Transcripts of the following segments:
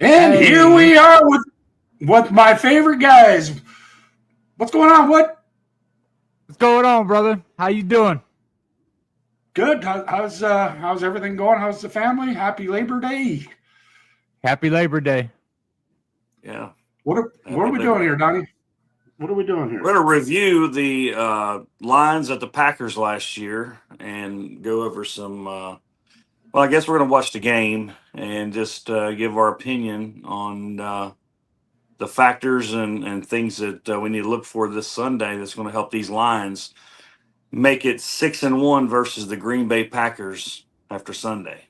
And here Hey, we are with my favorite guys. What's going on? What? what's going on, brother? How you doing? Good. How's everything going? How's the family? Happy Labor Day. Happy Labor Day. Yeah. What are we doing here, Donnie? What are we doing We're here? going to review the lines at the Packers last year and go over some. Well, I guess we're going to watch the game and just give our opinion on the factors and things that we need to look for this Sunday that's going to help these lines make it 6-1 versus the Green Bay Packers after Sunday.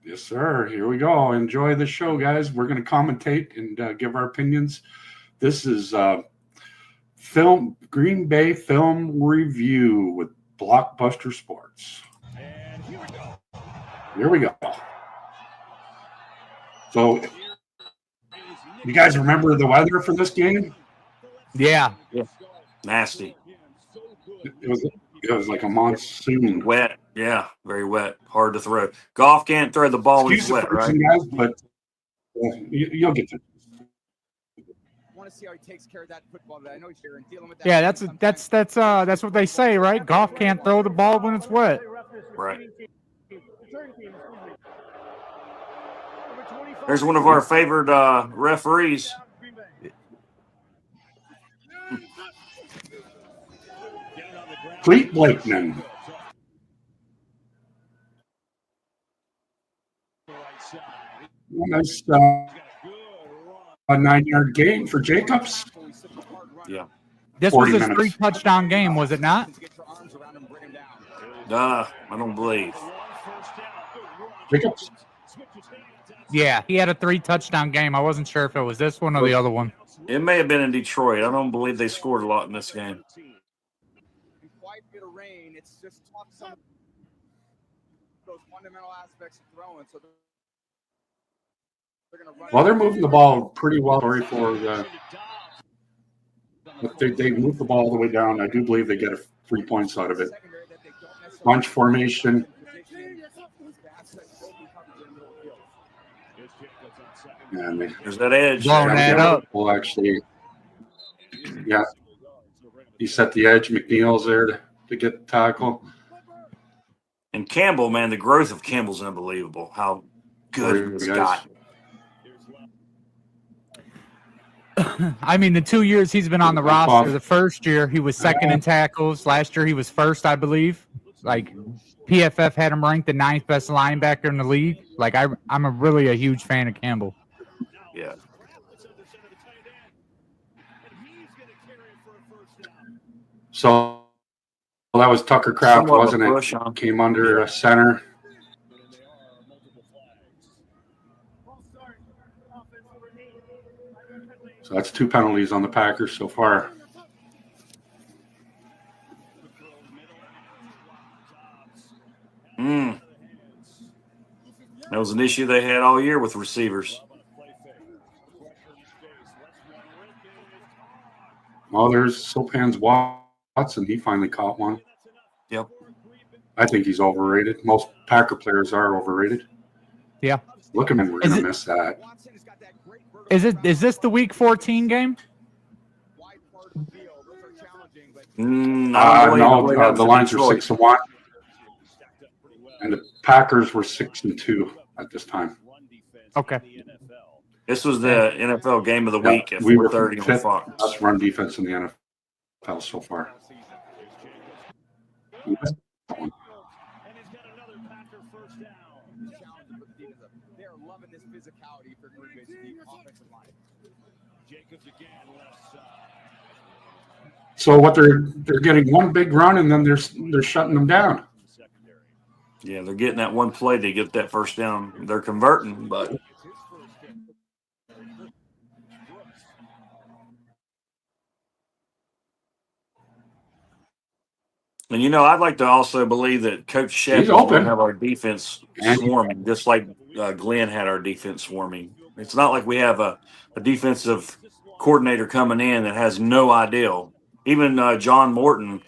Yes, sir. Here we go. Enjoy the show, guys. We're going to commentate and give our opinions. This is Green Bay film review with Blockbuster Sports. And here we go. So, you guys remember the weather for this game? Yeah. Nasty. It was like a monsoon. Wet. Yeah, very wet. Hard to throw. Goff can't throw the ball when it's Excuse the wet, right? person, guys, but you'll get to it. Want to see how he takes care of that football. I know he's here and dealing with that. Yeah, that's what they say, right? Golf can't throw the ball when it's wet. Right. There's one of our favorite referees. Cleet Blakeman. Nice 9-yard gain for Jacobs. Yeah. This was 40 his minutes. 3-touchdown game, was it not? I don't believe. Jacobs? Yeah, he had a 3-touchdown game. I wasn't sure if it was this one or the other one. It may have been in Detroit. I don't believe they scored a lot in this game. Quite a bit of rain. It's just tough. Some of those fundamental aspects of throwing. So they're going to run. Well, they're moving the ball pretty well. Sorry for the. But they move the ball all the way down. I do believe they get 3 points out of it. Bunch formation. And There's that edge. Blowing that up. Well, actually, yeah. He set the edge. McNeil's there to get the tackle. And Campbell, man, the growth of Campbell's unbelievable. How good he's got. I mean, the 2 years he's been on the roster, the first year he was second in tackles. Last year he was first, I believe. Like, PFF had him ranked the 9th best linebacker in the league. Like, I'm really a huge fan of Campbell. Yeah. So that was Tucker Kraft, wasn't it? Came under center. So that's 2 penalties on the Packers so far. That was an issue they had all year with receivers. Well, there's Sopan's Watson. He finally caught one. Yep. I think he's overrated. Most Packer players are overrated. Yeah. Look at him. We're going to miss that. Is this the Week 14 game? No, the lines are 6-1, and the Packers were 6-2 at this time. Okay. This was the NFL game of the week at 4:30 on Fox. Best run defense in the NFL so far. So what they're getting one big run and then they're shutting them down. Yeah, they're getting that one play to get that first down. They're converting, but and I'd like to also believe that Coach Shep will have our defense swarming, just like Glenn had our defense swarming. It's not like we have a defensive coordinator coming in that has no idea. Even John Morton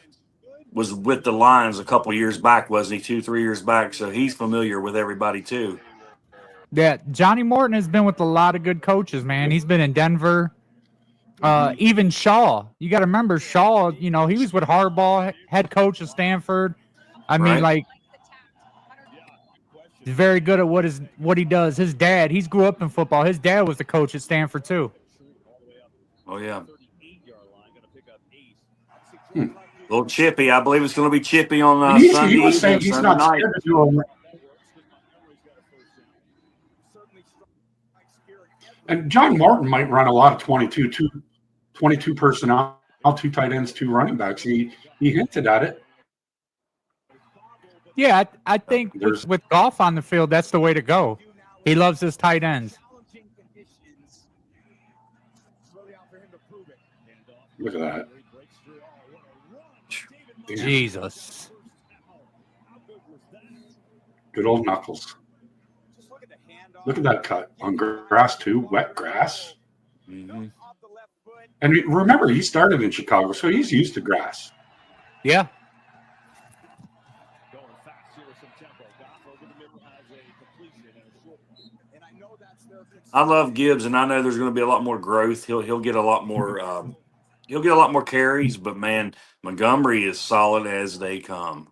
was with the Lions a couple years back, wasn't he? 2-3 years back, so he's familiar with everybody too. Yeah, Johnny Morton has been with a lot of good coaches, man. He's been in Denver. Even Shaw. You got to remember Shaw, he was with Harbaugh, head coach of Stanford. I mean, Right. he's very good at what he does. His dad, he's grew up in football. His dad was the coach at Stanford too. Oh, yeah. Hmm. Little Chippy. I believe it's going to be Chippy on And Sunday he was saying evening, he's Sunday not night. scared to do a. And John Martin might run a lot of 22 personnel, 2 tight ends, 2 running backs. He hinted at it. Yeah, I think with Goff on the field, that's the way to go. He loves his tight ends. Look at that. Damn. Jesus. Good old Knuckles. Look at that cut on grass too, wet grass. Mm-hmm. And remember, he started in Chicago, so he's used to grass. Yeah. I love Gibbs, and I know there's going to be a lot more growth. He'll get a lot more. He'll get a lot more carries, but man, Montgomery is solid as they come.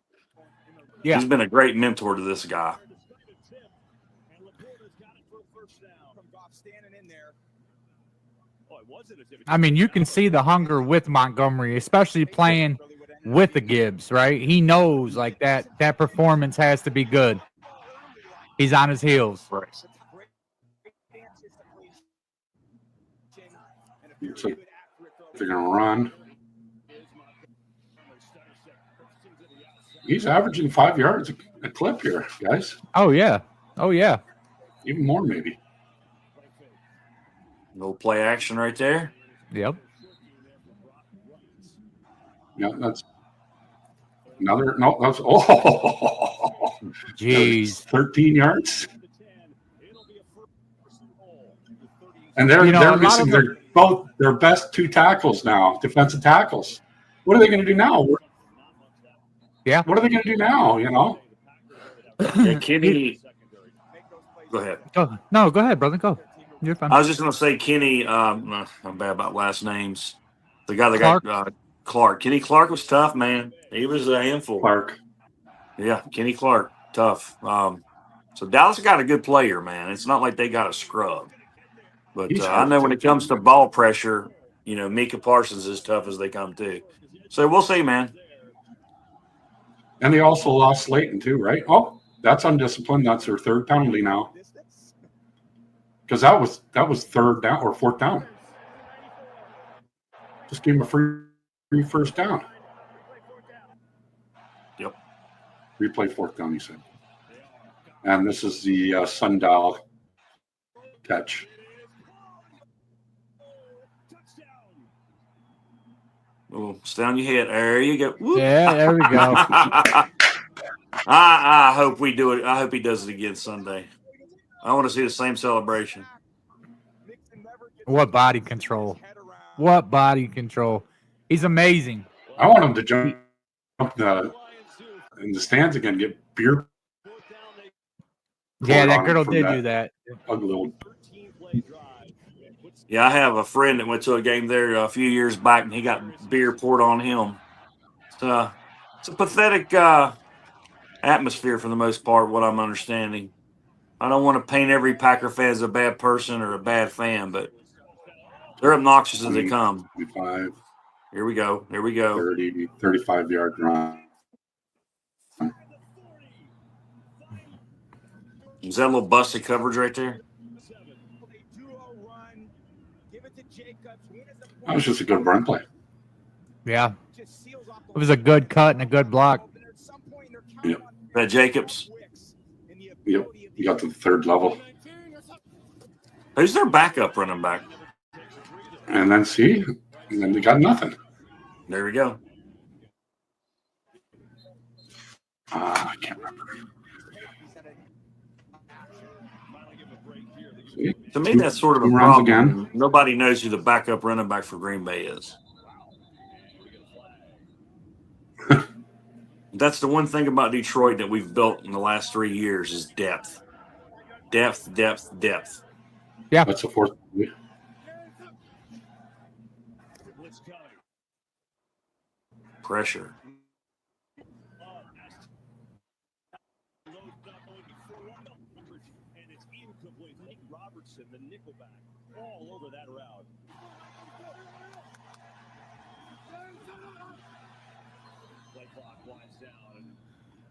Yeah. He's been a great mentor to this guy. I mean, you can see the hunger with Montgomery, especially playing with the Gibbs, right? He knows like that performance has to be good. He's on his heels. Right. Looks like they're going to run. He's averaging 5 yards a clip here, guys. Oh, yeah. Oh, yeah. Even more, maybe. No play action right there. Yep. Yeah, that's another. No, that's Jeez. 13 yards. And they're missing their best 2 tackles now, defensive tackles. What are they going to do now? Yeah. What are they going to do now? Yeah, Kenny. Go ahead. No, go ahead, brother. Go. You're fine. I was just going to say Kenny. I'm bad about last names. The guy that got Clark. Kenny Clark was tough, man. He was a handful. Clark. Yeah, Kenny Clark, tough. So Dallas got a good player, man. It's not like they got a scrub. But I know when it comes to ball pressure, Micah Parsons is tough as they come too. So we'll see, man. And they also lost Slayton too, right? Oh, that's undisciplined. That's their 3rd penalty now. Because that was 3rd down or 4th down. Just gave him a free 1st down. Yep. Replay 4th down, he said. And this is the sundial catch. Oh, stay on your head. There you go. Whoop. Yeah, there we go. I hope we do it. I hope he does it again Sunday. I want to see the same celebration. What body control. What body control. He's amazing. I want him to jump in the stands again, get beer. Yeah, that girl did do that. Ugly old. Yeah, I have a friend that went to a game there a few years back, and he got beer poured on him. It's a pathetic atmosphere for the most part, what I'm understanding. I don't want to paint every Packer fan as a bad person or a bad fan, but they're obnoxious as they come. 25. Here we go. 30, 35-yard run. Is that a little busted coverage right there? That was just a good run play. Yeah. It was a good cut and a good block. Yep. That Jacobs. Yep. You got to the 3rd level. Who's their backup running back? And then they got nothing. There we go. I can't remember. See? To me, that's sort of a problem. Again. Nobody knows who the backup running back for Green Bay is. That's the one thing about Detroit that we've built in the last 3 years is depth. Depth. Yeah. That's the fourth. Pressure. Robertson, the nickelback, all over that route. Play clock winds down.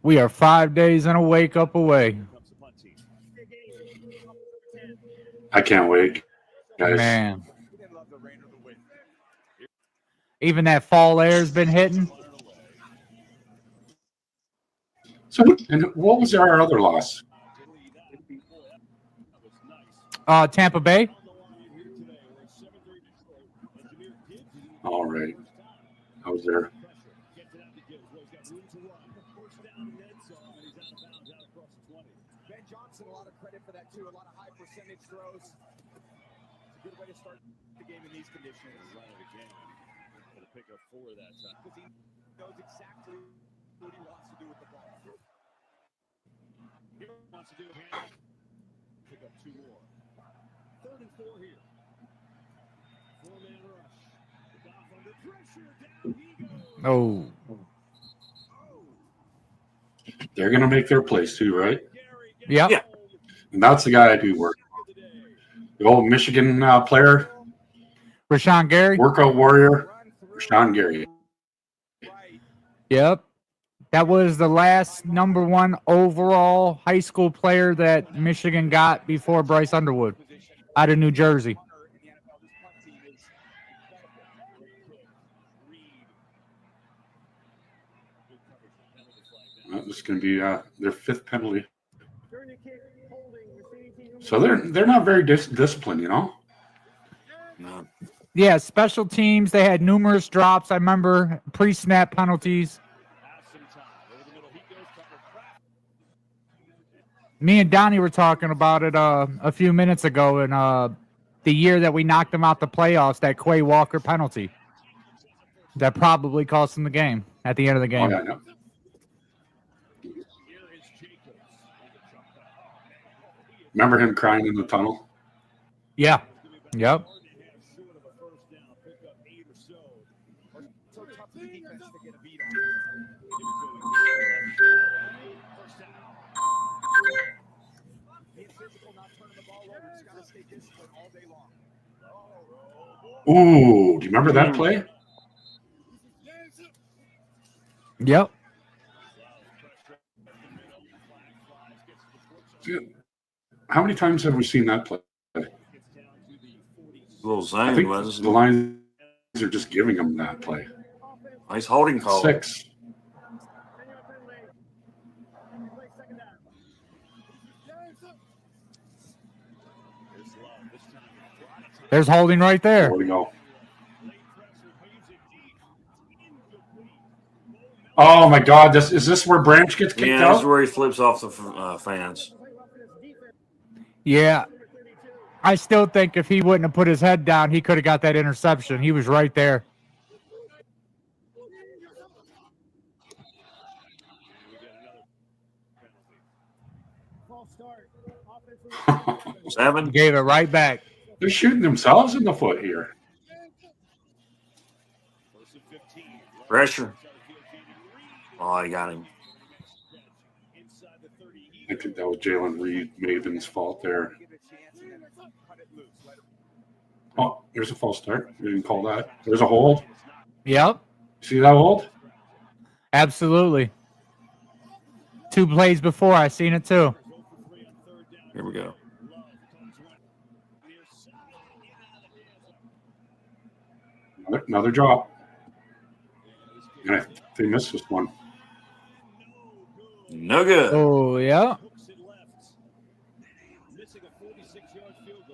We are 5 days and a wake up away. I can't wait, guys. Man. Even that fall air's been hitting. So, and what was our other loss? Tampa Bay. All right. I was there. Ben Johnson, a lot of credit for that too. A lot of high percentage throws. It's a good way to start the game in these conditions. Run it again. Going to pick up 4 that time. Because he knows exactly what he wants to do with the ball. He wants to do it here. Pick up 2 more. 3rd and 4 here. 4-man rush. The Goff under pressure. Down he goes. Oh. They're going to make their plays too, right? Yep. Yeah. And that's the guy I do work. The old Michigan player, Rashawn Gary. workout warrior, Rashawn Gary. Yep. That was the last number 1 overall high school player that Michigan got before Bryce Underwood out of New Jersey. This is going to be their 5th penalty. So they're not very disciplined, you know. No. Yeah, special teams. They had numerous drops. I remember pre-snap penalties. Me and Donnie were talking about it a few minutes ago, and the year that we knocked them out the playoffs, that Quay Walker penalty that probably cost them the game at the end of the game. Oh, yeah, no. Remember him crying in the tunnel? Yeah. Yep. So tough for the defense to get a beat on. Being physical, not turning the ball over. Just got to stay disciplined all day long. Ooh, do you remember that play? Yep. How many times have we seen that play? A little I zone, think wasn't the it? Lions are just giving them that play. Nice holding call. 6. There's holding right there. There we go. Oh my God! Is this where Branch gets kicked Yeah, this is out? where he flips off the fans. Yeah. I still think if he wouldn't have put his head down, he could have got that interception. He was right there. Seven. Gave it right back. They're shooting themselves in the foot here. Pressure. Oh, he got him. I think that was Jalen Reed Maven's fault there. Oh, there's a false start. We didn't call that. There's a hold. Yep. See that hold? Absolutely. 2 plays before, I seen it too. Here we go. Another drop. And I think they missed this one. No good. Oh, yeah.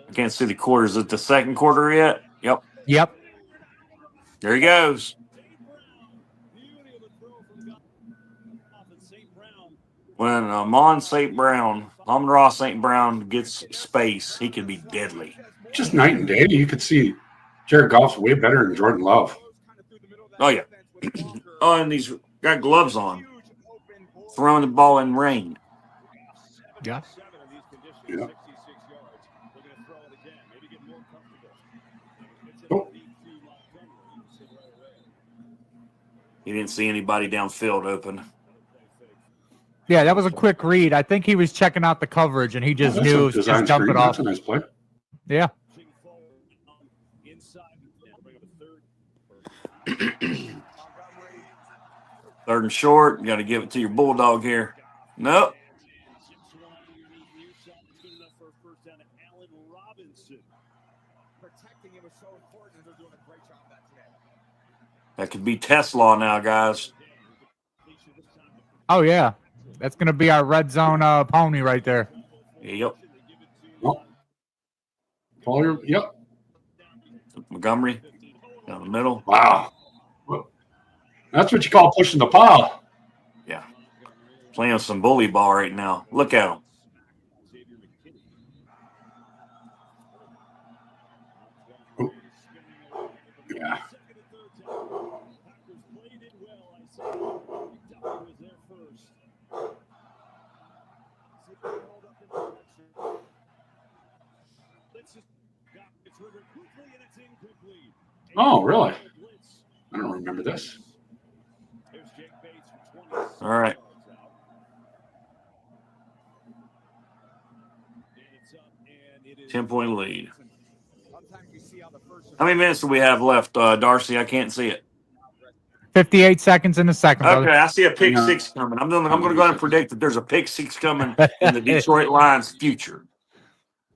I can't see the quarters. Is it the second quarter yet? Yep. Yep. There he goes. When Amon Ross St. Brown gets space, he can be deadly. Just night and day. You could see Jared Goff's way better than Jordan Love. Oh, yeah. Oh, and he's got gloves on. Throwing the ball in rain. Yeah. Yeah. Yeah. 66 yards. Looking to throw it again. Maybe get more comfortable. Oh. He didn't see anybody downfield open. Yeah, that was a quick read. I think he was checking out the coverage, and he just That's knew a to design just dump screen. it That's off. a nice play. Yeah. Third and short. You got to give it to your bulldog here. Nope. Protecting him was so important, and they're doing a great job of that today. That could be Tesla now, guys. Oh, yeah. That's going to be our red zone pony right there. Yep. Oh. Yep. Montgomery down the middle. Wow. That's what you call pushing the pile. Yeah. Playing some bully ball right now. Look at him. Oh. Yeah. Oh, really? I don't remember this. All right. Ten-point lead. How many minutes do we have left, Darcy? I can't see it. 58 seconds in the second, Okay, brother. I see a pick six coming. I'm going to go ahead and predict that there's a pick six coming in the Detroit Lions' future.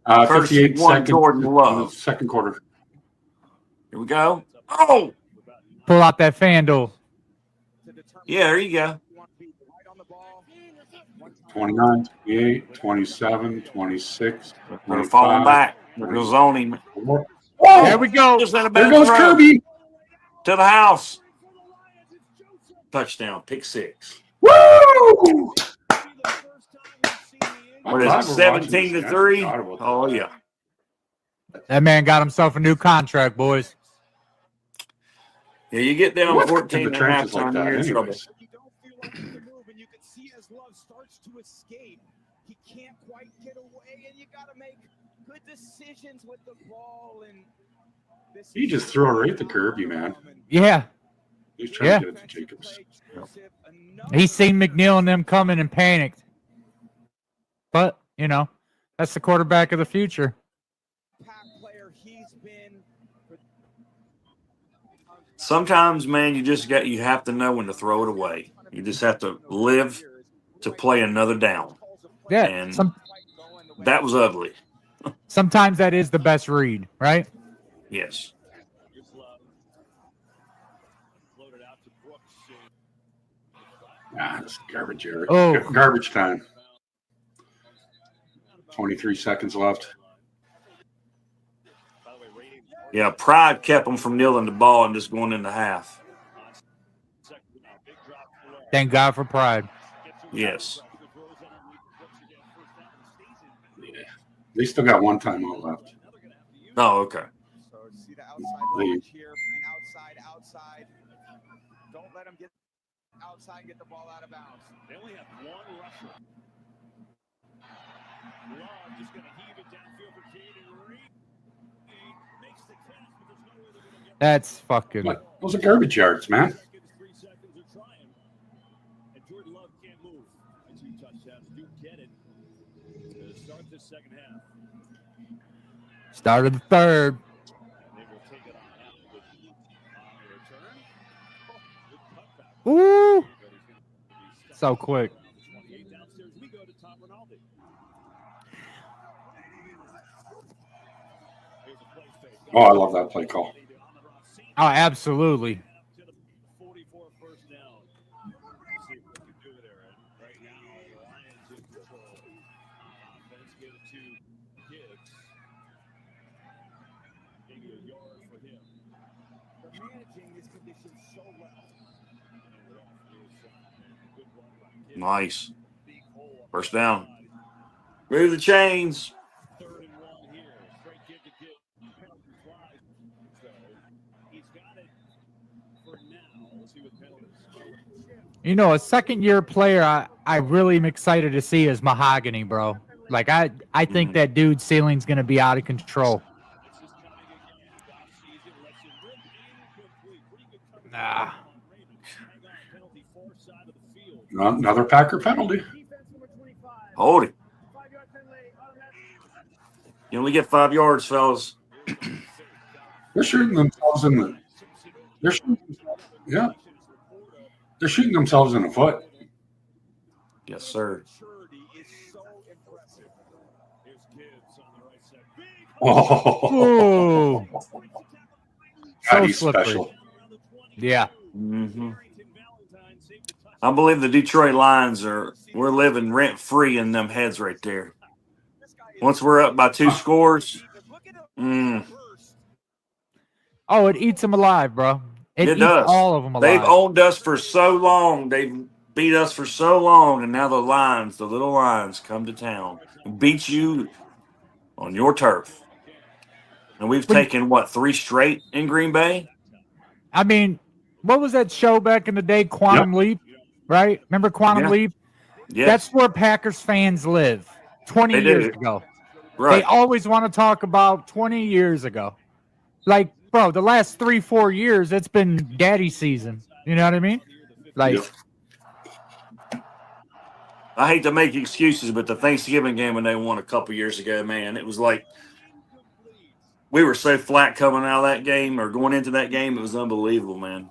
58 seconds Jordan in Love. the second quarter. Here we go. Oh! Pull out that FanDuel. Yeah, there you go. 29, 28, 27, 26. We're falling back. There goes zoning. Oh, there we go. There goes Kirby. To the house. Touchdown. Pick six. Woo! What is it, 17-3? Oh, yeah. That man got himself a new contract, boys. Yeah, you get down What's 14 in the and a half trenches like time, that you're in trouble. anyways? You don't feel like you can move, and you can see as Love starts to escape, he can't quite get away, and you got to make good decisions with the ball. And this He just threw it right to Kirby, man. Yeah. He's trying to get it to Jacobs. He seen McNeil and them coming and panicked. But, you know, that's the quarterback of the future. Sometimes, man, you have to know when to throw it away. You just have to live to play another down. Yeah. And that was ugly. Sometimes that is the best read, right? Yes. Ah, it's garbage, Eric. Oh. Garbage time. 23 seconds left. Yeah, pride kept them from kneeling the ball and just going into half. Thank God for pride. Yes. Yeah. They still got one timeout left. Oh, okay. So see the outside leverage here, playing outside. Don't let them get outside and get the ball out of bounds. They only have one rusher. Love just going to heave it downfield for Caden Reed. He makes the catch, but there's no way they're going to get That's fucking. What? Those are garbage yards, man. 3 seconds of trying. And Jordan Love can't move. And 2 touchdowns do get it to start this second half. Start of the third. And they will take it on out with return. Good cutback. Ooh. So quick. 28 downstairs. We go to Tom Rinaldi. Oh, I love that play call. Oh, absolutely. 44 first down. See if we can do it, Aaron. Right now, the Lions in control. Offense give it to Gibbs. Maybe a yard for him. They're managing this condition so well. Good run by Gibbs. Nice. Big hole. First down. Move the chains. 3rd and 1 here. Straight kick to Gibbs. Penalty flies. So he's got it for now. We'll see what penalties. You know, a second-year player I really am excited to see is Mahogany, bro. Like I think that dude's ceiling's going to be out of control. Nah. Another Packer penalty. Hold it. You only get 5 yards, fellas. They're shooting themselves in the. They're shooting, yeah. They're shooting themselves in the foot. Yes, sir. Oh, Ooh. God, he's slippery. special. Yeah. Mm-hmm. I believe the Detroit Lions we're living rent free in them heads right there. Once we're up by 2 scores, Oh, it eats them alive, bro. It eats does. all of them alive. They've owned us for so long. They've beat us for so long, and now the little Lions, come to town and beat you on your turf. And we've taken, 3 straight in Green Bay? I mean, what was that show back in the day, Quantum Leap, right? Remember Quantum Leap? Yes. That's where Packers fans live 20 They years do. ago. Right. They always want to talk about 20 years ago. Like, bro, the last 3-4 years, it's been daddy season. You know what I mean? Like, I hate to make excuses, but the Thanksgiving game when they won a couple years ago, man, it was like we were so flat coming out of that game or going into that game. It was unbelievable, man.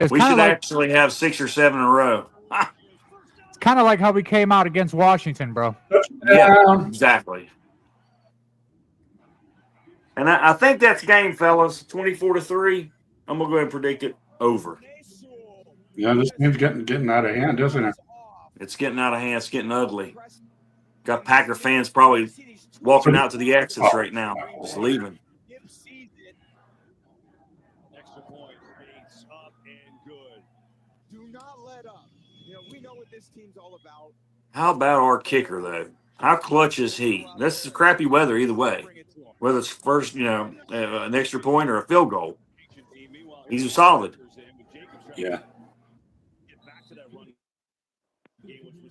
it's We kind should of like actually have 6 or 7 in a row. it's kind of like how we came out against Washington, bro. Yeah, exactly. And I think that's game, fellas. 24-3. I'm gonna go ahead and predict it over. Yeah, this game's getting out of hand, isn't it? It's getting out of hand. It's getting ugly. Got Packer fans probably walking out to the exits right now, just leaving. Extra point, Bates up and good. Do not let up. You know, we know what this team's all about. How about our kicker, though? How clutch is he? This is crappy weather either way. Whether it's first, an extra point or a field goal. He's solid. Yeah.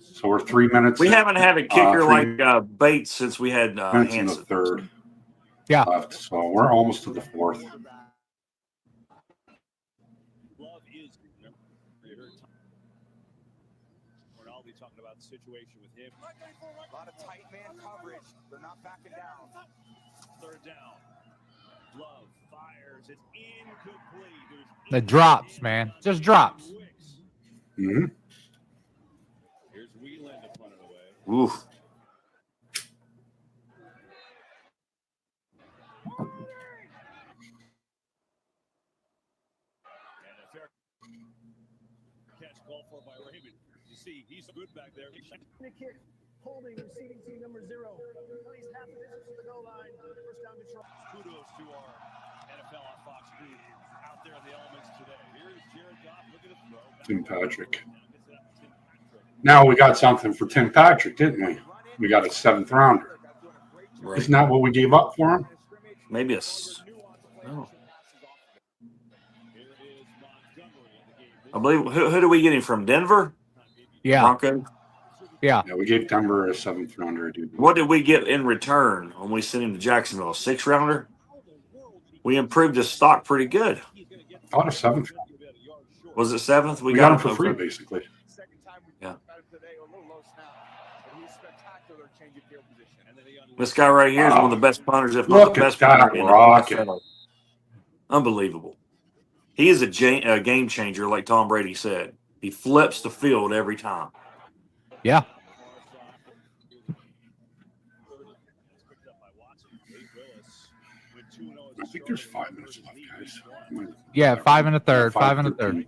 So we're 3 minutes. We haven't had a kicker like Bates since we had minutes in the Hansen. third. Yeah. Left, so we're almost to the fourth. I'll be talking about the situation with him. A lot of tight man coverage. They're not backing down. Third down. Love fires. It's incomplete. The drops, man. Just drops. Mm-hmm. Here's Wheeland to punt it away. Oof. And a fair catch called for by Raymond. You see, he's good back there. The kick, holding receiving team number 0. Plays half the distance to the goal line. First down Detroit. Kudos to our NFL on Fox crew out there in the elements today. Here's Jared Goff. Look at the throw. Tim Patrick. Now we got something for Tim Patrick, didn't we? We got a 7th rounder. Right. Isn't that what we gave up for him? Maybe I believe. Who do we get him from? Denver? Yeah. Bronco? Yeah. Yeah, we gave Denver a 7th rounder. What did we get in return when we sent him to Jacksonville? A 6th rounder? We improved his stock pretty good. Thought a 7th. Was it 7th? We got him for free, basically. Yeah. This guy right here is one of the best punters, if not the best punter in the NFL. Unbelievable. He is a game changer, like Tom Brady said. He flips the field every time. Yeah. I think there's 5 minutes left, guys. Yeah, 5 1/3. 5 1/3.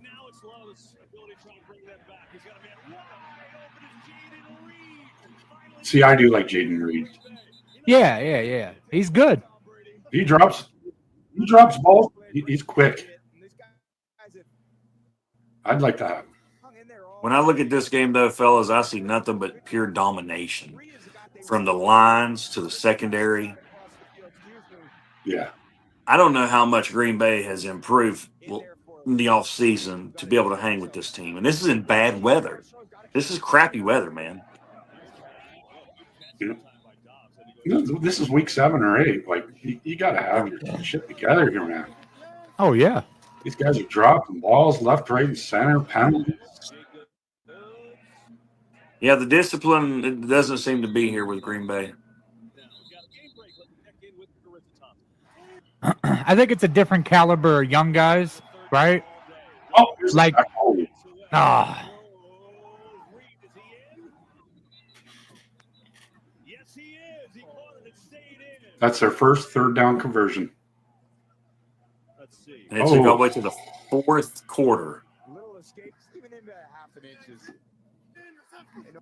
See, I do like Jaden Reed. Yeah. He's good. He drops balls. He's quick. I'd like to have him. When I look at this game, though, fellas, I see nothing but pure domination. From the lines to the secondary. Yeah. I don't know how much Green Bay has improved in the offseason to be able to hang with this team. And this is in bad weather. This is crappy weather, man. This is week 7 or 8. Like, you got to have your shit together here, man. Oh yeah. These guys are dropping balls left, right, and center, penalties. Yeah, the discipline it doesn't seem to be here with Green Bay. I think it's a different caliber of young guys, right? Oh, here's Like- the oh, Ah, Yes, he is. He caught it and stayed in. that's their first third down conversion. Let's see. And it took all the way to the fourth quarter. Little escapes, even into half an inches. They know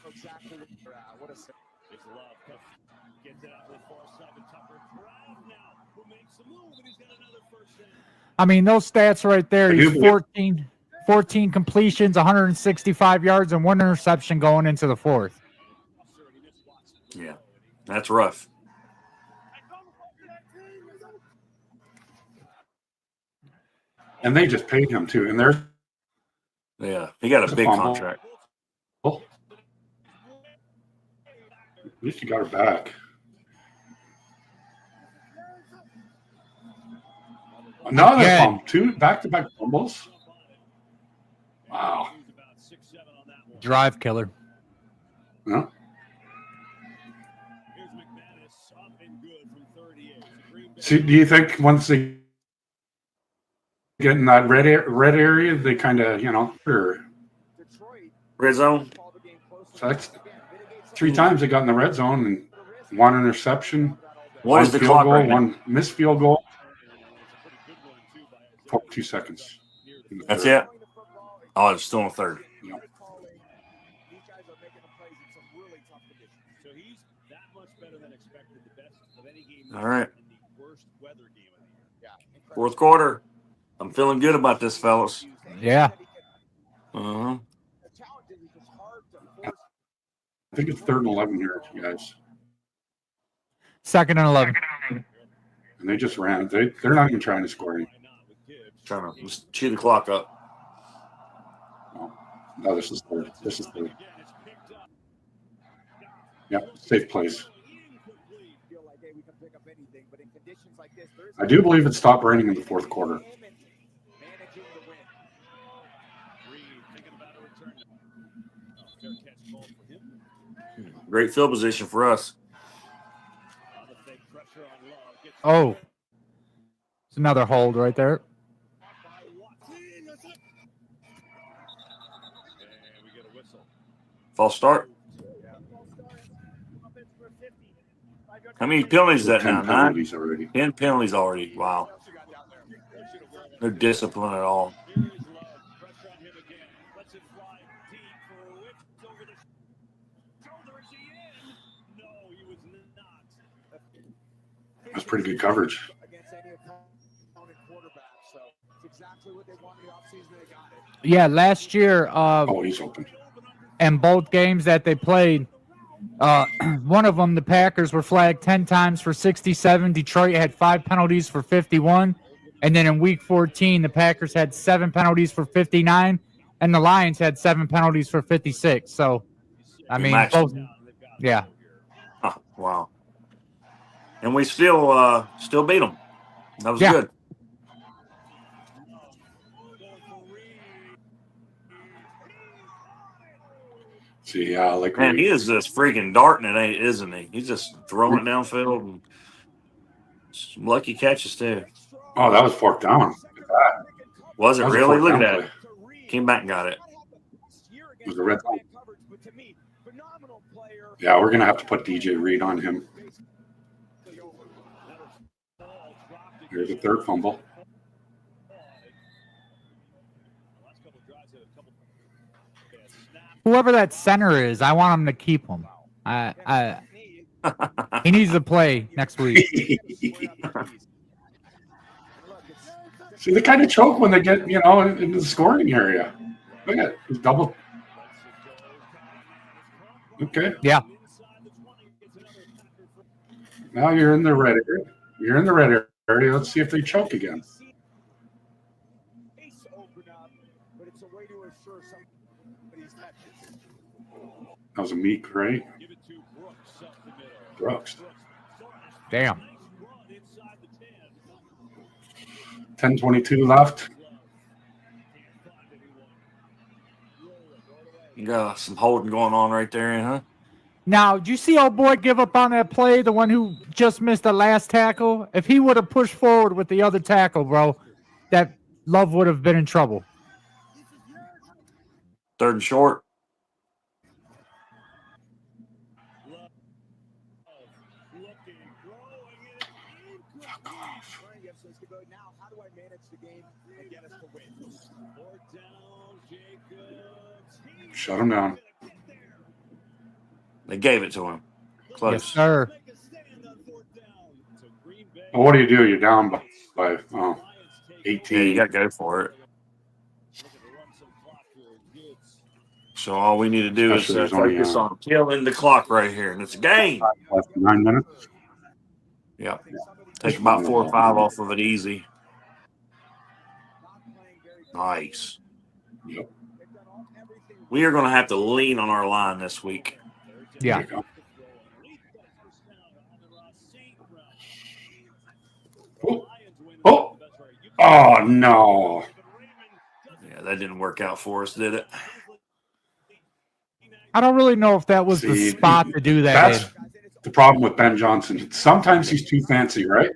exactly what they're at. What a save. It's Love. Gets it out to the far side to Tucker. Kraft now, who makes the move, and he's got another first down. I mean, those stats right there. I do He's believe- 14 completions, 165 yards, and 1 interception going into the fourth. Yeah, that's rough. And they just paid him, too. And there's Yeah, he got a big fumble. contract. At least you got her back. Another Yeah. fumble. 2 back-to-back fumbles. Wow. Drive killer. Yeah. Here's McManus up and good from 38. Green Bay. See, do you think once they get in that red area, they kind of, or Detroit Red zone. called the game close. so that's 3 times they got in the red zone and 1 interception, What is the field clock goal, right now? 1 missed field goal, 42 seconds. in the That's third. it. Oh, it's still in the third. These guys are making the plays in some really tough conditions. So he's that much better than expected. The best of any game. All right. And the worst weather game of the year. Yeah, incredible. Fourth quarter. I'm feeling good about this, fellas. Yeah. Uh-huh. The challenge is it's hard to force. I think it's 3rd and 11 here, you guys. 2nd and 11. And they just ran. They're not even trying to score any. Why not with Gibbs? Trying to just chew the clock up. No, this is third. This is third. Again, it's picked up. Yeah, safe place. Incomplete. Feel like, hey, we can pick up anything, but in conditions like this, there's I do believe it stopped raining in the 4th quarter. managing the win. Reed thinking about a return. Fair catch called for him. Great field position for us. On the fake pressure on Love. Gets Oh, it's another hold right there. by Watson. That's it. And we get a whistle. False start. How many penalties is that now? 10 9? penalties already. 10 penalties already. Wow. No discipline at all. Here is Love. Pressure on him again. Lets it fly deep for a whip over the shoulder. Is he in? No, he was not. That's pretty good coverage. Against any opponent quarterback, so it's exactly what they wanted in the offseason. They got it. Yeah, last year, Oh, he's open. in both games that they played, one of them, the Packers were flagged 10 times for 67. Detroit had 5 penalties for 51. And then in week 14, the Packers had 7 penalties for 59. And the Lions had 7 penalties for 56. So, I mean, Matched. both. Yeah. Huh, wow. And we still beat them. That was Yeah. good. See, yeah, like Man, he is just freaking darting it, isn't he? He's just throwing it downfield and some lucky catches too. oh, that was 4th down. Was it That was a really? 4th Look at down that. play. Came back and got it. It was a red zone. Yeah, we're gonna have to put DJ Reed on him. Here's a 3rd fumble. Whoever that center is, I want him to keep him. He needs to play next week. See, they kind of choke when they get, into the scoring area. Look at it. He's double. Okay. Yeah. Now you're in the red area. You're in the red area. Let's see if they choke again. That was a Meek, right? Give it to Brooks up the middle. Brooks. Damn. Nice run inside the 10. 10:22 left. Can't find anyone. Rolling all the way. You got some holding going on right there, huh? Now, did you see old boy give up on that play? The one who just missed the last tackle. If he would have pushed forward with the other tackle, bro, that Love would have been in trouble. Third and short. Looking, throwing it incomplete. Now, how do I manage the game and get us to win? Fourth down, Jacobs. Shut him down. They gave it to him. Close. Yes, sir. Make a stand on fourth down. So Green Bay. Well, what do? You're down by Lions take 18. Yeah, you got to go for it. looking to run some clock here. Gibbs. So all we need to do is Especially there's only, focus on killing the clock right here, and it's a game. Left 9 minutes. Yeah, take about 4 or 5 off of it easy. Nice. Yep. We are going to have to lean on our line this week. Yeah. There you go. Oh. Oh. Oh, no. Yeah, that didn't work out for us, did it? I don't really know if that was the See, spot to do that That's in. the problem with Ben Johnson. Sometimes he's too fancy, right?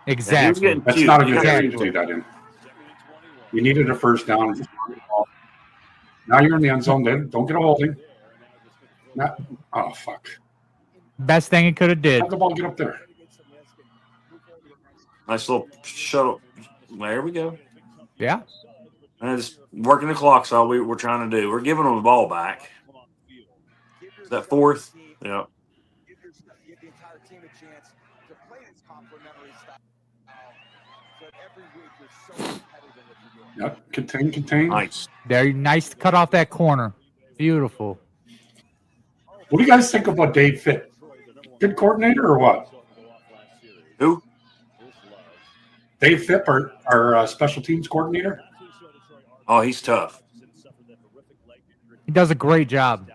Exactly. Yeah, That's not a good Exactly. area to do that in. You needed a first down. Just run the ball. Now you're in the end zone. Then don't get a holding. Oh, fuck. Best thing he could have did. Have the ball get up there. Nice little shuttle. There we go. Yeah. And just working the clock's all we're trying to do. We're giving them the ball back. Is that fourth? Yeah. Give the entire team a chance to play this complementary style. So every week you're so competitive in what you're doing. Yep. Contain. Nice. There, nice to cut off that corner. Beautiful. What do you guys think about Dave Fitt? Good coordinator or what? Who? Dave Fitt, our special teams coordinator? Oh, he's tough. He does a great job.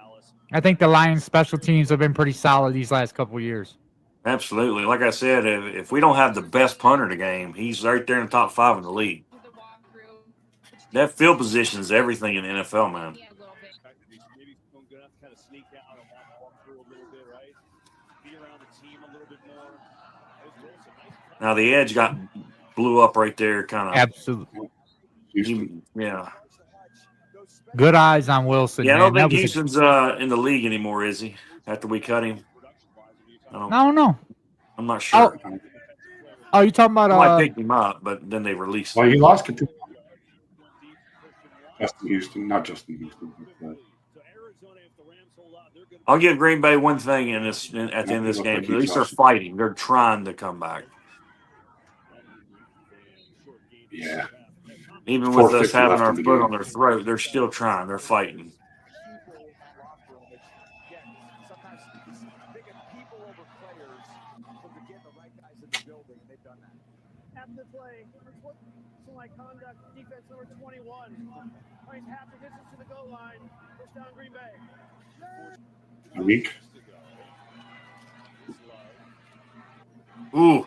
I think the Lions special teams have been pretty solid these last couple of years. Absolutely. Like I said, if we don't have the best punter in the game, he's right there in the top 5 in the league. That field position is everything in the NFL, man. Now the edge blew up right there, kind of. Absolutely. Yeah. Good eyes on Wilson. Yeah, I man. don't think That was Houston's in the league anymore, is he? After we cut him, I don't know. I'm not sure. Oh, you talking I might about pick him up, but then they released Well, him. he lost it to Justin Houston, not Justin Houston. But, I'll give Green Bay one thing at the end of this game. At least they're fighting. They're trying to come back. yeah. Even with us 4:50 having left our in the foot game. on their throat, they're still trying. They're fighting. Sometimes they get people over players, so they're getting the right guys in the building, and they've done that. After the play, like conduct, defense number 21. Plays half the distance to the goal line. Push down Green Bay. A week. Ooh,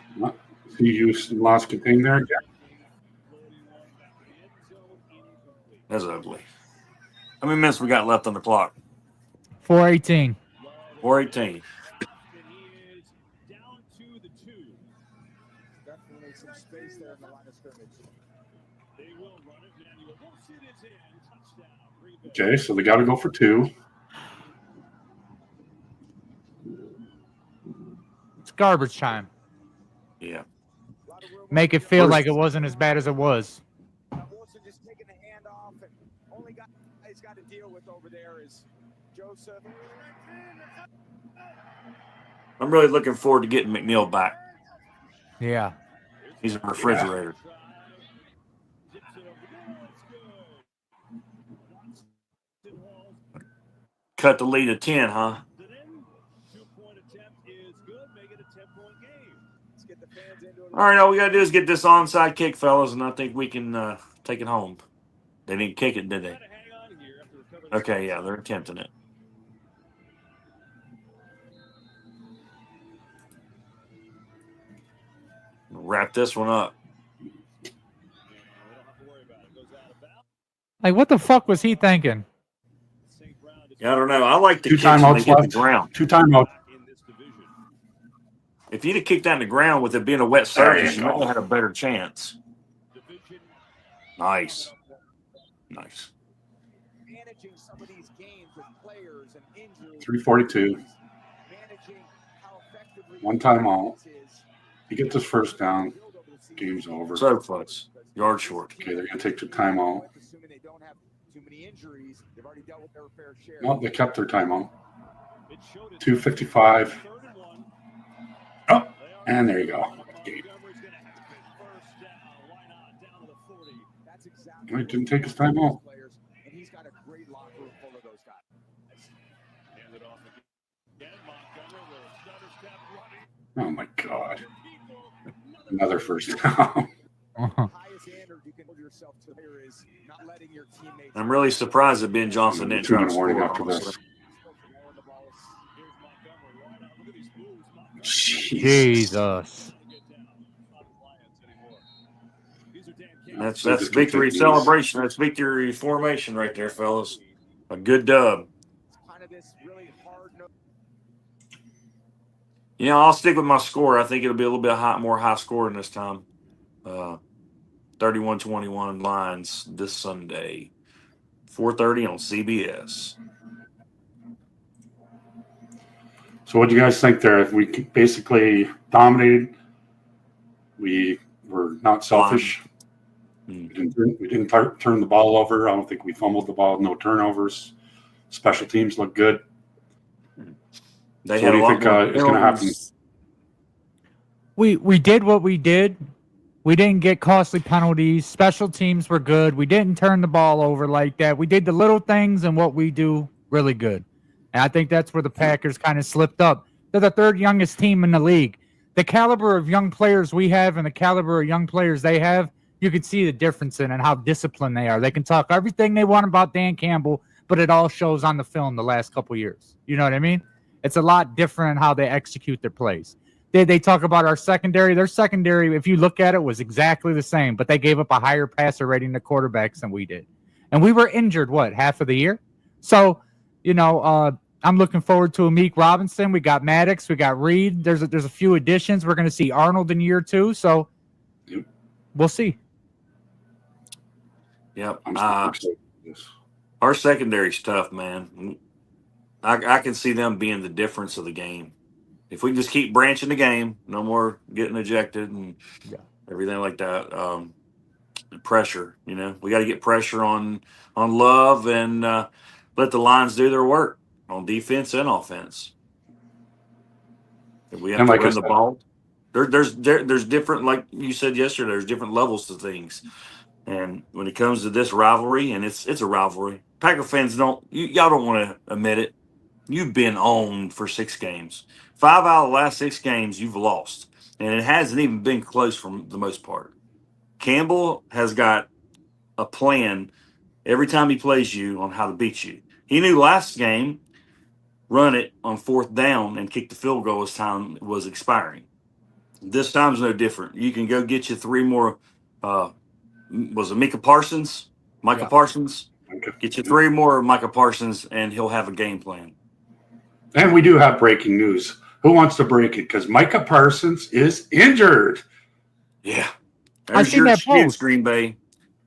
See Houston lost contain there. Yeah. that's ugly. How many minutes we got left on the clock? 4:18. 4:18. Definitely some space there in the line of scrimmage. Okay, so they got to go for 2. It's garbage time. Yeah. Make it feel like it wasn't as bad as it was. Wilson just taking the hand off, and only guy he's got to deal with over there is Joseph. I'm really looking forward to getting McNeil back. Yeah. He's a refrigerator. Cut the lead to 10, huh? All right, all we got to do is get this onside kick, fellas, and I think we can take it home. They didn't kick it, did they? Okay, yeah, they're attempting it. Wrap this one up. Like, what the fuck was he thinking? Yeah, I don't know. I like the Two kicks when they timeouts hit the left. ground. 2 timeouts. If you'd have kicked that in the ground with it being a wet There surface, you you might go. have had a better chance. Nice. Nice. Managing some of these games with players and injuries. 3:42. Managing how effectively 1 timeout. is. He gets his first down. Game's over. So close. Yard short. Okay, they're going to take the timeout. Assuming they don't have too many injuries, they've already dealt with their fair share. No, they kept their timeout. 2:55. Oh, and there you go. Game. That's exactly He didn't take his timeout. players, and he's got a great locker room full of those guys. Oh my God. Another first down. Highest standard you can hold yourself to here is not letting your teammates. I'm really surprised that Ben Johnson didn't try to 2-minute warning score. after this. honestly. Jeez. Jesus. That's So just victory continues. celebration. That's victory formation right there, fellas. A good dub. Kind of this really hard note. Yeah, I'll stick with my score. I think it'll be a little bit more high scoring this time. 31-21 Lions this Sunday, 4:30 on CBS. So what do you guys think there? If we basically dominated, we were not selfish. We didn't turn the ball over. I don't think we fumbled the ball. No turnovers. Special teams look good. They So had what do a you lot think more is going to happen? penalties. We did what we did. We didn't get costly penalties. Special teams were good. We didn't turn the ball over like that. We did the little things and what we do really good. And I think that's where the Packers kind of slipped up. They're the third youngest team in the league. The caliber of young players we have and the caliber of young players they have, you can see the difference in and how disciplined they are. They can talk everything they want about Dan Campbell, but it all shows on the film the last couple of years. You know what I mean? It's a lot different in how they execute their plays. They talk about our secondary. Their secondary, if you look at it, was exactly the same, but they gave up a higher passer rating to quarterbacks than we did. And we were injured, half of the year? So, I'm looking forward to Amik Robinson. We got Maddox. We got Reed. There's a few additions. We're going to see Arnold in year 2. So we'll see. Yep. I'm super excited for this. Our secondary's tough, man. I can see them being the difference of the game. If we can just keep branching the game, no more getting ejected and everything like that. Pressure, we got to get pressure on Love and let the Lions do their work on defense and offense. If we have And to like I run the said- ball. There's different, like you said yesterday, there's different levels to things. And when it comes to this rivalry, and it's a rivalry, Packer fans y'all don't want to admit it. You've been owned for 6 games. 5 out of the last 6 games you've lost. And it hasn't even been close for the most part. Campbell has got a plan every time he plays you on how to beat you. He knew last game, run it on 4th down and kick the field goal as time was expiring. This time's no different. You can go get you 3 more. Was it Micah Parsons? Parsons? Get you 3 more Micah Parsons, and he'll have a game plan. And we do have breaking news. Who wants to break it? Because Micah Parsons is injured. Yeah. I There's seen your that excuse, post. Green Bay.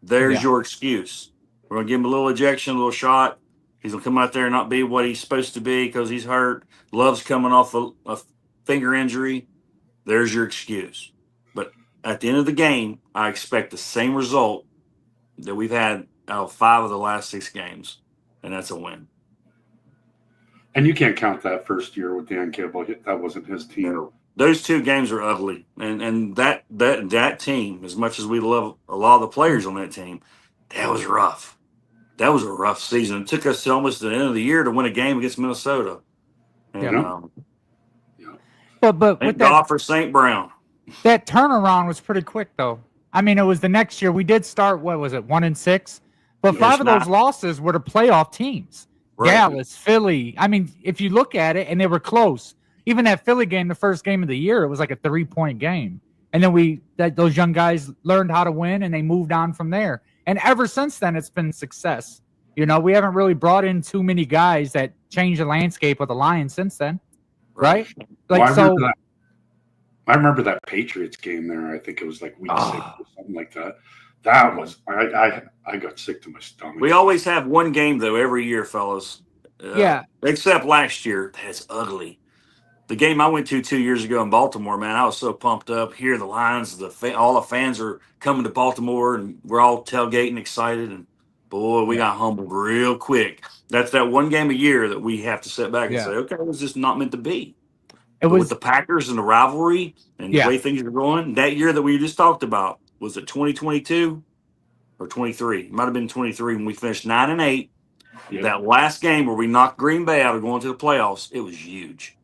There's Yeah. your excuse. We're going to give him a little ejection, a little shot. He's going to come out there and not be what he's supposed to be because he's hurt. Love's coming off a finger injury. There's your excuse. But at the end of the game, I expect the same result that we've had out of 5 of the last 6 games, and that's a win. And you can't count that first year with Dan Campbell. That wasn't his team. No. Those 2 games are ugly, and that team, as much as we love a lot of the players on that team, that was rough. That was a rough season. It took us to almost the end of the year to win a game against Minnesota. And, But thank with God for St. Brown. that turnaround was pretty quick, though. I mean, it was the next year. We did start, 1-6? But 5 of not. those losses were to playoff teams. Right. Dallas, Philly. I mean, if you look at it, and they were close. Even that Philly game, the first game of the year, it was like a 3-point game. And then those young guys learned how to win, and they moved on from there. And ever since then, it's been success. You know, we haven't really brought in too many guys that changed the landscape of the Lions since then, right? Like, Well, I remember that Patriots game there. I think it was like week 6 or something like that. That was I got sick to my stomach. We always have one game though every year, fellas. Yeah. Except last year, that's ugly. The game I went to 2 years ago in Baltimore, man, I was so pumped up. Here, the Lions, all the fans are coming to Baltimore, and we're all tailgating, excited. And boy, we got humbled real quick. That's that one game a year that we have to sit back and say, okay, it was just not meant to be. But with the Packers and the rivalry and the way things are going, that year that we just talked about, was it 2022 or 23? It might have been 23 when we finished 9-8. That last game where we knocked Green Bay out of going to the playoffs, it was huge.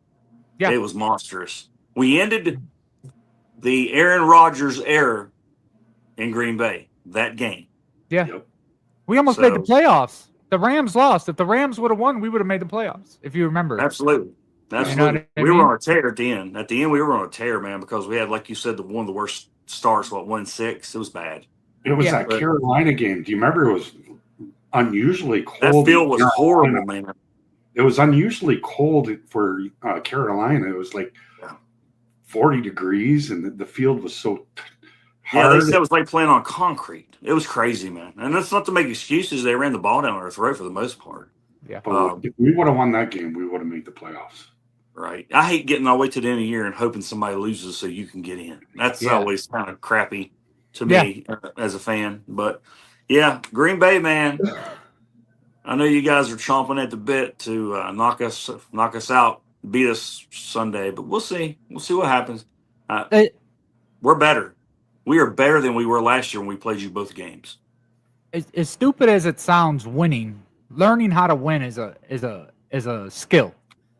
Yeah. It was monstrous. We ended the Aaron Rodgers era in Green Bay, that game. Yeah. We almost made the playoffs. The Rams lost. If the Rams would have won, we would have made the playoffs, if you remember. Absolutely. You know what I mean? We were on a tear at the end. At the end, we were on a tear, man, because we had, like you said, one of the worst starts, 1-6. It was bad. It was that Carolina game. Do you remember? It was unusually cold. That field was horrible, man. It was unusually cold for Carolina. It was like 40 degrees, and the field was so hard. Yeah, they said it was like playing on concrete. It was crazy, man. And that's not to make excuses. They ran the ball down our throat for the most part. Yeah. But if we would have won that game, we would have made the playoffs. Right. I hate getting all the way to the end of the year and hoping somebody loses so you can get in. That's always kind of crappy to me as a fan. But, yeah, Green Bay, man. I know you guys are chomping at the bit to knock us out, beat us Sunday, but we'll see. We'll see what happens. We're better. We are better than we were last year when we played you both games. As stupid as it sounds, learning how to win is a skill.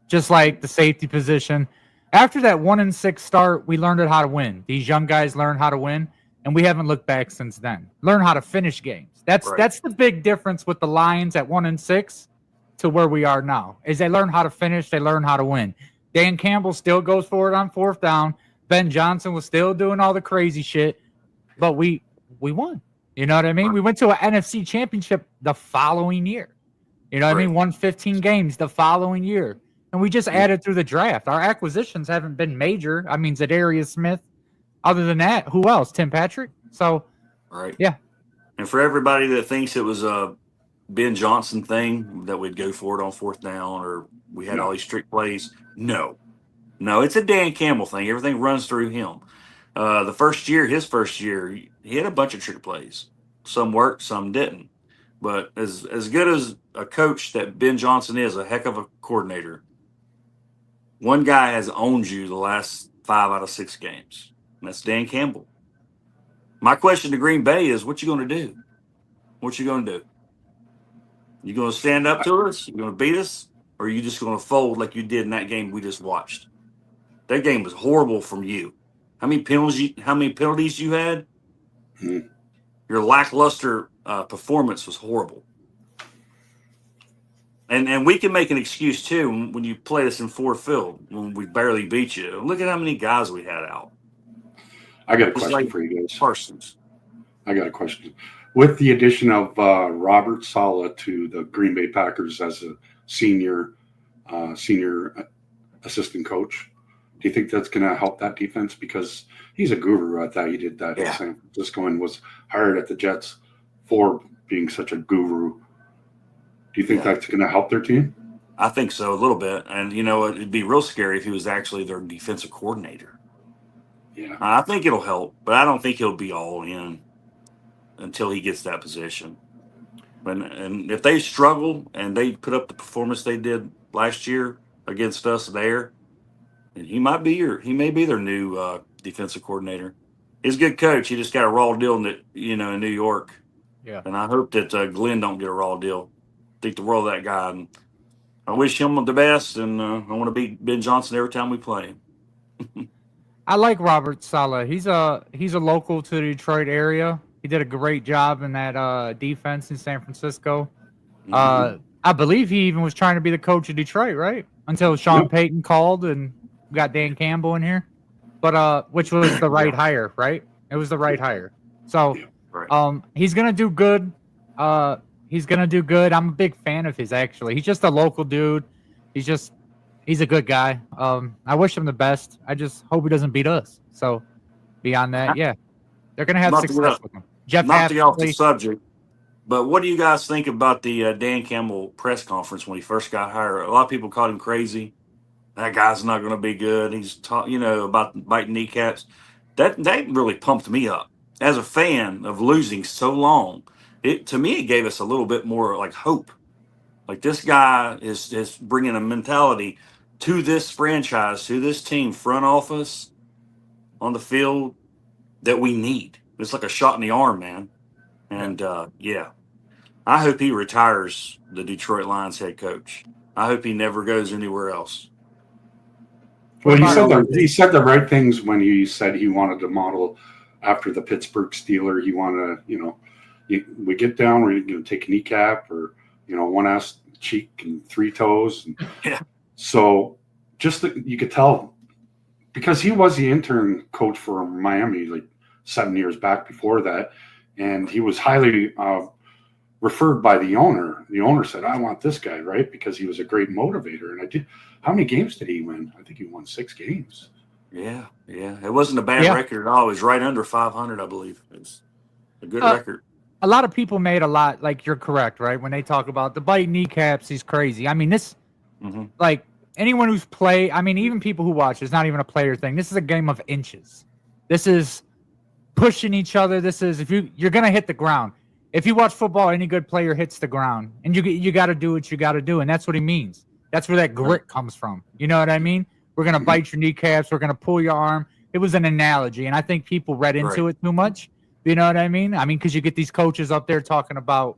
Just like the safety position. After that 1-6 start, we learned how to win. These young guys learned how to win, and we haven't looked back since then. Learn how to finish games. That's the big difference with the Lions at 1-6 to where we are now. Is they learn how to finish, they learn how to win. Dan Campbell still goes for it on 4th down. Ben Johnson was still doing all the crazy shit, but we won. You know what I mean? We went to an NFC championship the following year. You know what I mean? Won 15 games the following year. And we just added through the draft. Our acquisitions haven't been major. I mean, Zadarius Smith. Other than that, who else? Tim Patrick. So, yeah. And for everybody that thinks it was a Ben Johnson thing that we'd go for it on 4th down or we had all these trick plays, no, it's a Dan Campbell thing. Everything runs through him. His first year, he had a bunch of trick plays. Some worked, some didn't. But as good as a coach that Ben Johnson is, a heck of a coordinator, one guy has owned you the last 5 out of 6 games, and that's Dan Campbell. My question to Green Bay is, what you going to do? What you going to do? You going to stand up to us? You going to beat us? Or are you just going to fold like you did in that game we just watched? That game was horrible from you. How many penalties you had? Your lackluster performance was horrible. And we can make an excuse, too, when you play us in Ford Field, when we barely beat you. Look at how many guys we had out. I got a question for you guys. Parsons. I got a question. With the addition of Robert Saleh to the Green Bay Packers as a senior assistant coach, do you think that's going to help that defense? Because he's a guru at that. He did that in San Francisco and was hired at the Jets for being such a guru. Do you think that's going to help their team? I think so, a little bit. And, it'd be real scary if he was actually their defensive coordinator. Yeah. I think it'll help, but I don't think he'll be all in until he gets that position. And if they struggle and they put up the performance they did last year against us there, and he may be their new defensive coordinator. He's a good coach. He just got a raw deal in New York. Yeah. And I hope that Glenn don't get a raw deal. Think the world of that guy. And I wish him the best, and I want to beat Ben Johnson every time we play him. I like Robert Saleh. He's a local to the Detroit area. He did a great job in that defense in San Francisco. Mhm. I believe he even was trying to be the coach of Detroit, right? Until Sean Yep. Payton called and we got Dan Campbell in here. But which was the right hire, right? It was the right hire. So Right. he's gonna do good. He's gonna do good. I'm a big fan of his actually. He's just a local dude. He's a good guy. I wish him the best. I just hope he doesn't beat us. So beyond that, yeah. They're gonna have Not to get success off, with him. Jeff not to get off the Hasley. subject, but what do you guys think about the Dan Campbell press conference when he first got hired? A lot of people called him crazy. That guy's not going to be good. He's taught, about biting kneecaps. That really pumped me up as a fan of losing so long. It to me it gave us a little bit more like hope. Like this guy is bringing a mentality to this franchise, to this team, front office, on the field that we need. It's like a shot in the arm, man. And yeah, I hope he retires the Detroit Lions head coach. I hope he never goes anywhere else. Well, What about he said the right things when he said he wanted to model after the Pittsburgh Steeler. He wanted to, we get down, we're going to take a kneecap or, one ass cheek and three toes. And Yeah. so you could tell because he was the intern coach for Miami like 7 years back before that. And he was highly referred by the owner. The owner said, I want this guy, right? Because he was a great motivator. And how many games did he win? I think he won 6 games. Yeah. It wasn't a bad record at all. It was right under 500, I believe. It was a good record. A lot of people made a lot, like you're correct, right? When they talk about the bite kneecaps, he's crazy. I mean, this, like anyone who's played, I mean, even people who watch, it's not even a player thing. This is a game of inches. This is pushing each other. This is, if you're going to hit the ground. If you watch football, any good player hits the ground, and you got to do what you got to do, and that's what he means. That's where that grit comes from. You know what I mean? We're gonna bite your kneecaps. We're gonna pull your arm. It was an analogy, and I think people read into it too much. You know what I mean? I mean, because you get these coaches up there talking about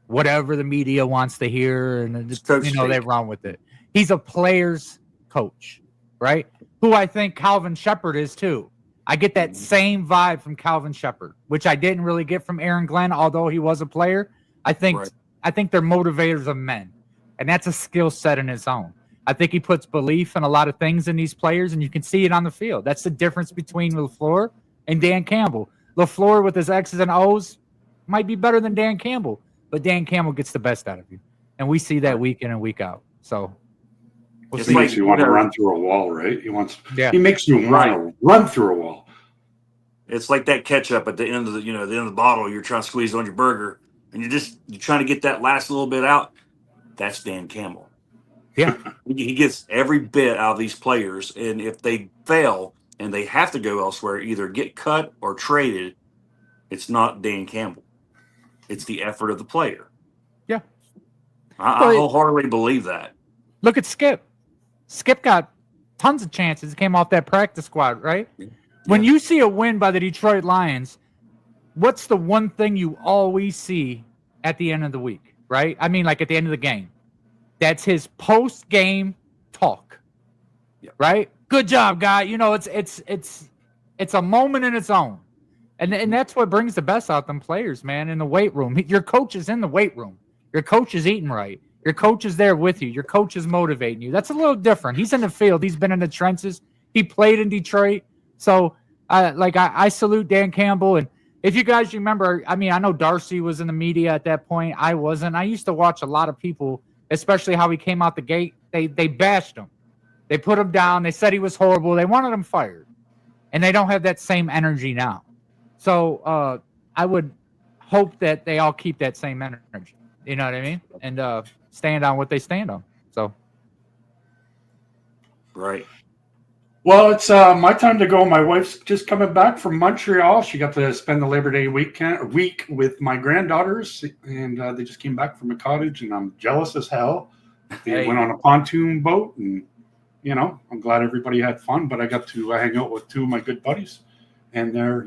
whatever the media wants to hear, and they run with it. He's a player's coach, right? Who I think Calvin Shepard is too. I get that same vibe from Calvin Shepard, which I didn't really get from Aaron Glenn, although he was a player. I think they're motivators of men, and that's a skill set in its own. I think he puts belief in a lot of things in these players, and you can see it on the field. That's the difference between LaFleur and Dan Campbell. LaFleur with his X's and O's might be better than Dan Campbell, but Dan Campbell gets the best out of you, and we see that week in and week out. So he makes you want to run through a wall, right? He makes you want to run through a wall. It's like that ketchup at the end of the end of the bottle you're trying to squeeze on your burger, and you're trying to get that last little bit out. That's Dan Campbell. Yeah, he gets every bit out of these players, and if they fail and they have to go elsewhere, either get cut or traded, it's not Dan Campbell. It's the effort of the player. Yeah, I wholeheartedly believe that. Look at Skip. Skip got tons of chances. He came off that practice squad, right? Yeah. When you see a win by the Detroit Lions, what's the one thing you always see at the end of the week, right? I mean, like at the end of the game. That's his post-game talk, right? Good job, guy. It's a moment in its own, and that's what brings the best out of them players, man. In the weight room, your coach is in the weight room. Your coach is eating right. Your coach is there with you. Your coach is motivating you. That's a little different. He's in the field. He's been in the trenches. He played in Detroit. So, I salute Dan Campbell. And if you guys remember, I mean, I know Darcy was in the media at that point. I wasn't. I used to watch a lot of people, especially how he came out the gate. They bashed him. They put him down. They said he was horrible. They wanted him fired. And they don't have that same energy now. So I would hope that they all keep that same energy. You know what I mean? And stand on what they stand on. So. Right. Well, it's my time to go. My wife's just coming back from Montreal. She got to spend the Labor Day week with my granddaughters, and they just came back from a cottage, and I'm jealous as hell. They went on a pontoon boat, and I'm glad everybody had fun. But I got to hang out with 2 of my good buddies, and they're